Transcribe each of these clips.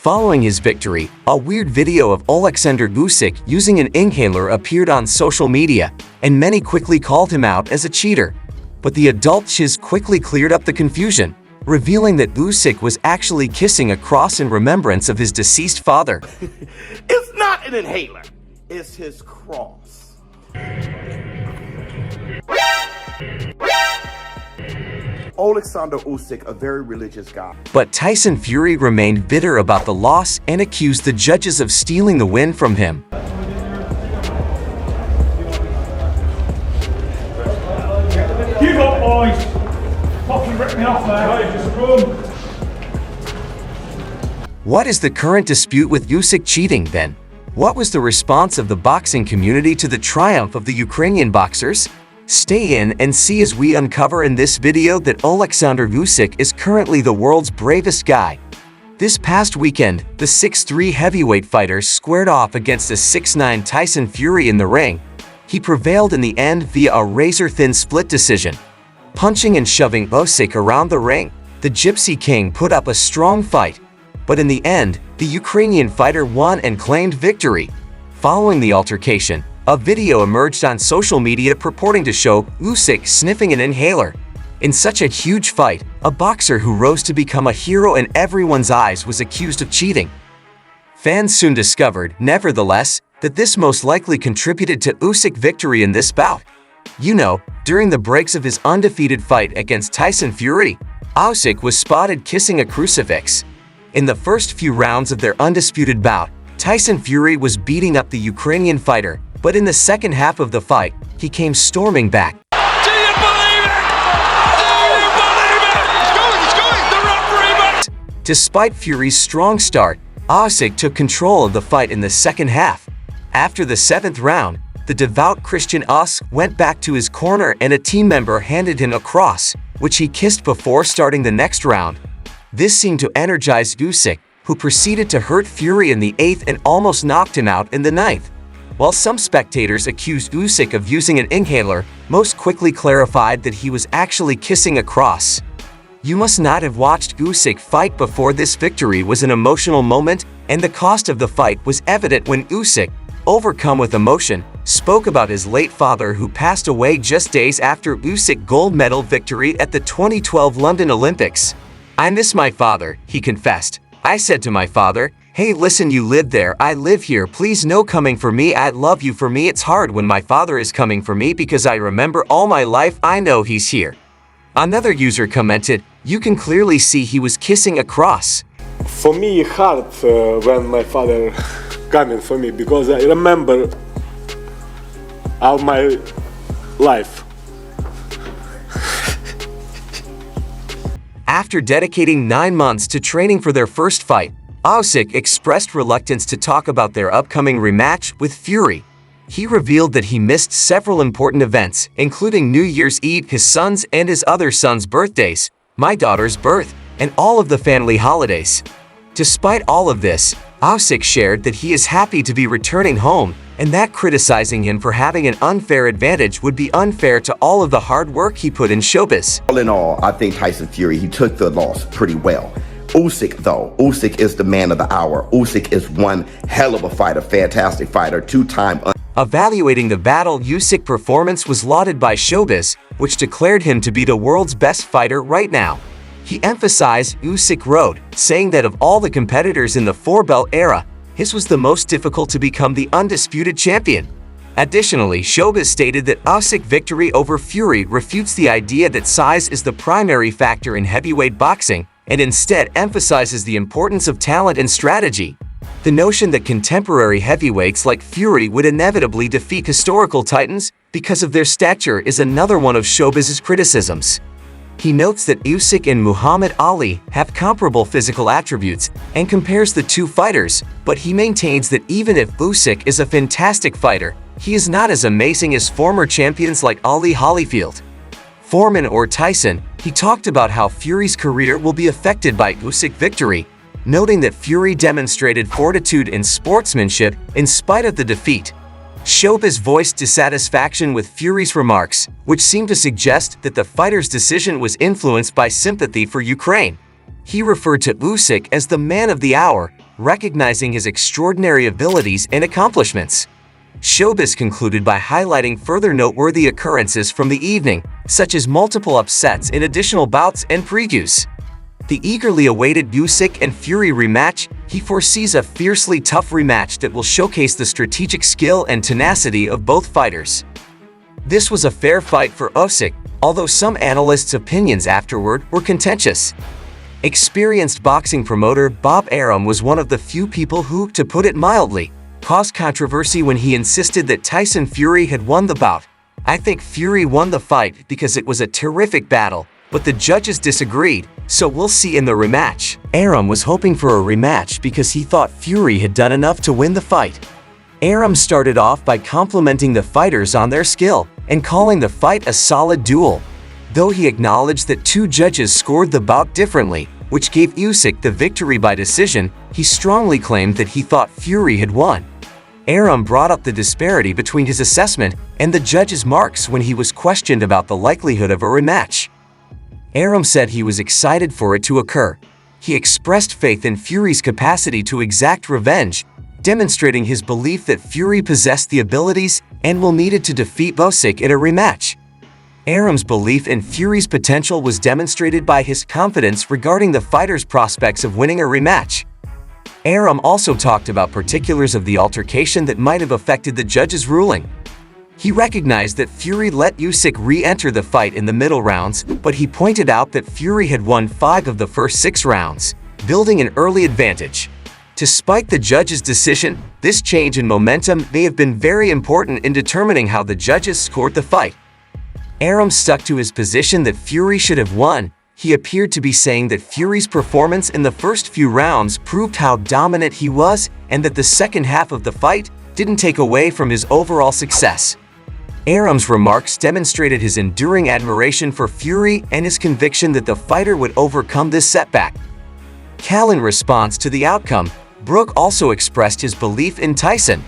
Following his victory, a weird video of Oleksandr Usyk using an inhaler appeared on social media, and many quickly called him out as a cheater. But the adult shiz quickly cleared up the confusion, revealing that Usyk was actually kissing a cross in remembrance of his deceased father. It's not an inhaler, it's his cross. Oleksandr Usyk, a very religious guy. But Tyson Fury remained bitter about the loss and accused the judges of stealing the win from him. You got boys! Fucking rip me off there, just run! What is the current dispute with Usyk cheating then? What was the response of the boxing community to the triumph of the Ukrainian boxers? Stay in and see as we uncover in this video that Oleksandr Usyk is currently the world's bravest guy. This past weekend, the 6'3" heavyweight fighter squared off against a 6'9" Tyson Fury in the ring. He prevailed in the end via a razor-thin split decision. Punching and shoving Usyk around the ring, the Gypsy King put up a strong fight. But in the end, the Ukrainian fighter won and claimed victory. Following the altercation, a video emerged on social media purporting to show Usyk sniffing an inhaler. In such a huge fight, a boxer who rose to become a hero in everyone's eyes was accused of cheating. Fans soon discovered, nevertheless, that this most likely contributed to Usyk's victory in this bout. You know, during the breaks of his undefeated fight against Tyson Fury, Usyk was spotted kissing a crucifix. In the first few rounds of their undisputed bout, Tyson Fury was beating up the Ukrainian fighter, but in the second half of the fight, he came storming back. Do you believe it? Do you believe it? It's going! The referee! Despite Fury's strong start, Usyk took control of the fight in the second half. After the 7th round, the devout Christian Usyk went back to his corner and a team member handed him a cross, which he kissed before starting the next round. This seemed to energize Usyk, who proceeded to hurt Fury in the 8th and almost knocked him out in the 9th. While some spectators accused Usyk of using an inhaler, most quickly clarified that he was actually kissing a cross. You must not have watched Usyk fight before. This victory was an emotional moment, and the cost of the fight was evident when Usyk, overcome with emotion, spoke about his late father who passed away just days after Usyk's gold medal victory at the 2012 London Olympics. "I miss my father," he confessed. "I said to my father, hey, listen, you live there, I live here, please no coming for me, I love you. For me it's hard when my father is coming for me because I remember all my life I know he's here." Another user commented, "You can clearly see he was kissing a cross." For me hard when my father coming for me because I remember all my life. After dedicating 9 months to training for their first fight, Usyk expressed reluctance to talk about their upcoming rematch with Fury. He revealed that he missed several important events, including New Year's Eve, his son's and his other son's birthdays, my daughter's birth, and all of the family holidays. Despite all of this, Usyk shared that he is happy to be returning home and that criticizing him for having an unfair advantage would be unfair to all of the hard work he put in showbiz. All in all, I think Tyson Fury, he took the loss pretty well. Usyk, though, Usyk is the man of the hour. Usyk is one hell of a fighter, fantastic fighter, two-time. Evaluating the battle, Usyk's performance was lauded by showbiz, which declared him to be the world's best fighter right now. He emphasized Usyk road, saying that of all the competitors in the four-belt era, his was the most difficult to become the undisputed champion. Additionally, showbiz stated that Usyk's victory over Fury refutes the idea that size is the primary factor in heavyweight boxing, and instead emphasizes the importance of talent and strategy. The notion that contemporary heavyweights like Fury would inevitably defeat historical titans because of their stature is another one of showbiz's criticisms. He notes that Usyk and Muhammad Ali have comparable physical attributes and compares the two fighters, but he maintains that even if Usyk is a fantastic fighter, he is not as amazing as former champions like Ali Holyfield, Foreman or Tyson. He talked about how Fury's career will be affected by Usyk's victory, noting that Fury demonstrated fortitude and sportsmanship in spite of the defeat. Showbiz voiced dissatisfaction with Fury's remarks, which seemed to suggest that the fighter's decision was influenced by sympathy for Ukraine. He referred to Usyk as the man of the hour, recognizing his extraordinary abilities and accomplishments. Showbiz concluded by highlighting further noteworthy occurrences from the evening, such as multiple upsets in additional bouts and previews. The eagerly awaited Usyk and Fury rematch, he foresees a fiercely tough rematch that will showcase the strategic skill and tenacity of both fighters. This was a fair fight for Usyk, although some analysts' opinions afterward were contentious. Experienced boxing promoter Bob Arum was one of the few people who, to put it mildly, caused controversy when he insisted that Tyson Fury had won the bout. "I think Fury won the fight because it was a terrific battle, but the judges disagreed, so we'll see in the rematch." Arum was hoping for a rematch because he thought Fury had done enough to win the fight. Arum started off by complimenting the fighters on their skill and calling the fight a solid duel. Though he acknowledged that two judges scored the bout differently, which gave Usyk the victory by decision, he strongly claimed that he thought Fury had won. Arum brought up the disparity between his assessment and the judges' marks when he was questioned about the likelihood of a rematch. Arum said he was excited for it to occur. He expressed faith in Fury's capacity to exact revenge, demonstrating his belief that Fury possessed the abilities and will needed to defeat Usyk in a rematch. Arum's belief in Fury's potential was demonstrated by his confidence regarding the fighter's prospects of winning a rematch. Arum also talked about particulars of the altercation that might have affected the judge's ruling. He recognized that Fury let Usyk re-enter the fight in the middle rounds, but he pointed out that Fury had won 5 of the first 6 rounds, building an early advantage. Despite the judge's decision, this change in momentum may have been very important in determining how the judges scored the fight. Arum stuck to his position that Fury should have won. He appeared to be saying that Fury's performance in the first few rounds proved how dominant he was and that the second half of the fight didn't take away from his overall success. Arum's remarks demonstrated his enduring admiration for Fury and his conviction that the fighter would overcome this setback. In response to the outcome, Brooke also expressed his belief in Tyson.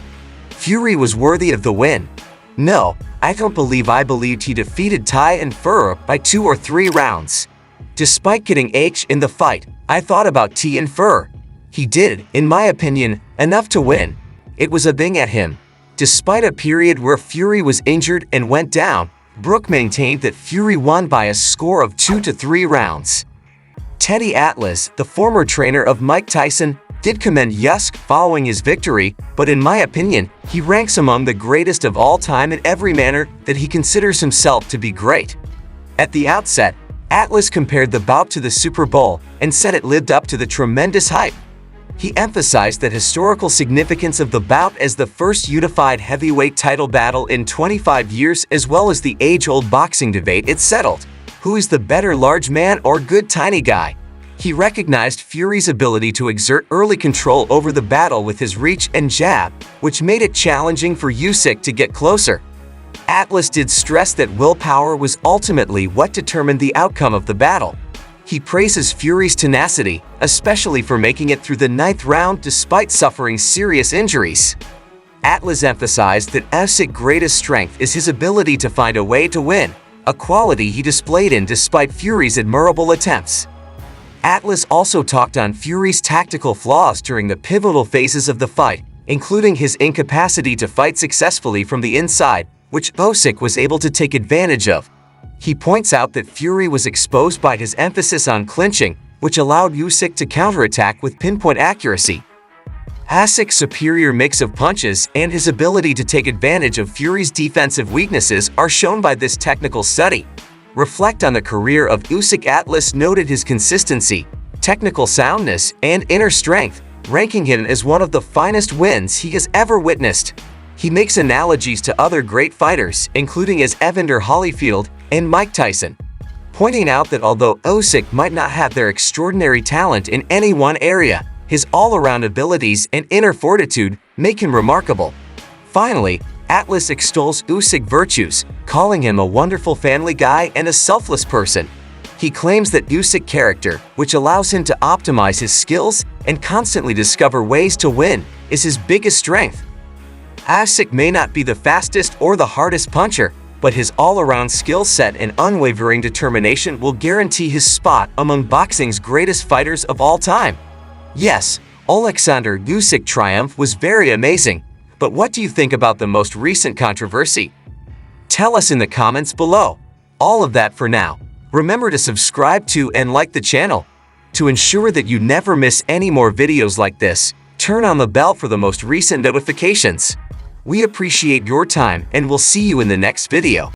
"Fury was worthy of the win. No, I don't believe I believed he defeated Ty Fury by 2 or 3 rounds. Despite getting H in the fight, I thought about T and Fury. He did, in my opinion, enough to win. It was a bang at him." Despite a period where Fury was injured and went down, Brooke maintained that Fury won by a score of 2 to 3 rounds. Teddy Atlas, the former trainer of Mike Tyson, did commend Usyk following his victory, but in my opinion, he ranks among the greatest of all time in every manner that he considers himself to be great. At the outset, Atlas compared the bout to the Super Bowl and said it lived up to the tremendous hype. He emphasized the historical significance of the bout as the first unified heavyweight title battle in 25 years, as well as the age-old boxing debate it settled. Who is the better large man or good tiny guy? He recognized Fury's ability to exert early control over the battle with his reach and jab, which made it challenging for Usyk to get closer. Atlas did stress that willpower was ultimately what determined the outcome of the battle. He praises Fury's tenacity, especially for making it through the 9th round despite suffering serious injuries. Atlas emphasized that Usyk's greatest strength is his ability to find a way to win, a quality he displayed in despite Fury's admirable attempts. Atlas also talked on Fury's tactical flaws during the pivotal phases of the fight, including his incapacity to fight successfully from the inside, which Usyk was able to take advantage of. He points out that Fury was exposed by his emphasis on clinching, which allowed Usyk to counterattack with pinpoint accuracy. Usyk's superior mix of punches and his ability to take advantage of Fury's defensive weaknesses are shown by this technical study. Reflect on the career of Usyk. Atlas noted his consistency, technical soundness, and inner strength, ranking him as one of the finest wins he has ever witnessed. He makes analogies to other great fighters, including as Evander Holyfield and Mike Tyson, pointing out that although Usyk might not have their extraordinary talent in any one area, his all-around abilities and inner fortitude make him remarkable. Finally, Atlas extols Usyk's virtues, calling him a wonderful family guy and a selfless person. He claims that Usyk's character, which allows him to optimize his skills and constantly discover ways to win, is his biggest strength. Usyk may not be the fastest or the hardest puncher, but his all-around skill set and unwavering determination will guarantee his spot among boxing's greatest fighters of all time. Yes, Oleksandr Usyk triumph was very amazing, but what do you think about the most recent controversy? Tell us in the comments below. All of that for now. Remember to subscribe to and like the channel. To ensure that you never miss any more videos like this, turn on the bell for the most recent notifications. We appreciate your time and we'll see you in the next video.